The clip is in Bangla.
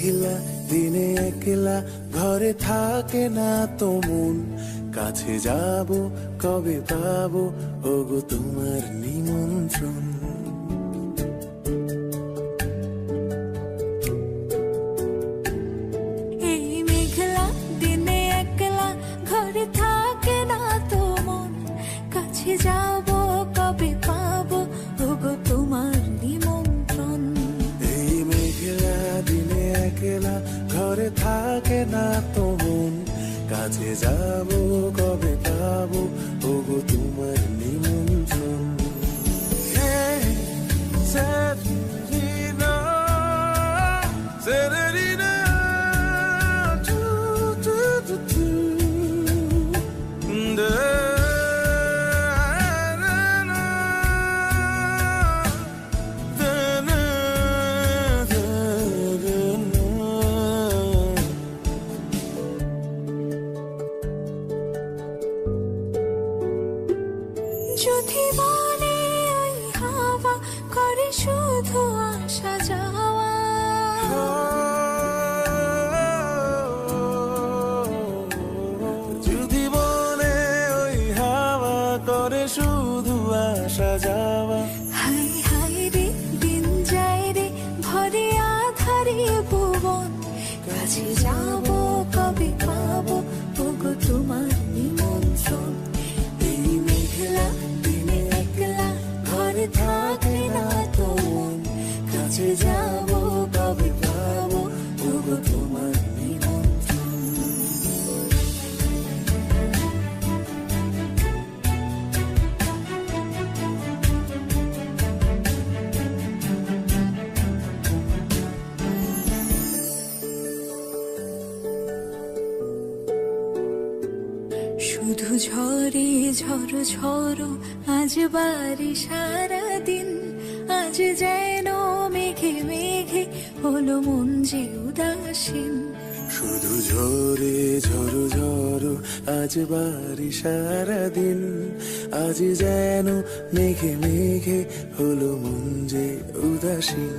মেঘলা দিনে একলা ঘরে থাকে না তো মন, কাছে যাব কবে পাবো ওগো তোমার নিমন্ত্রণ। এই মেঘলা দিনে একলা ঘরে থাকে না তো মন, কাছে যাব কবে পাবো ওগো তোমার নিমন্ত্রণ। এই মেঘলা দিনে একলা ঘরে থাকে না তো মন, কাছে যাব কবে পাবো ওগো তোমার নিমন্ত্রণ। Hey, Severina, Severina, do, do, do, do. Da, na, na, da, na, da, da, na. যদি মনে ওই হাওয়া করে শুধু আসা যাওয়া, যদি বলে ওই হাওয়া করে শুধু আসা যাওয়া, হাই হাই রে দিন যায় রে ভরে আধারে ভুবন, কাছে যাব কবে পাবো ওগো তোমার নিমন্ত্রণ। এই মেঘলা দিনে একলা ঘরে থাকে না তো মন, কাছে যাব কবে পাবো ওগো তোমার নিমন্ত্রণ। শুধু ঝরে ঝড় ঝড় আজ বাড়ি সারাদিন, আজ যেন মেঘে মেঘে হলো মন যে উদাসীন। শুধু ঝরে ঝড়ো ঝড়ো আজ বাড়ি সারাদিন, আজ যেন মেঘে মেঘে হলো মন যে উদাসীন।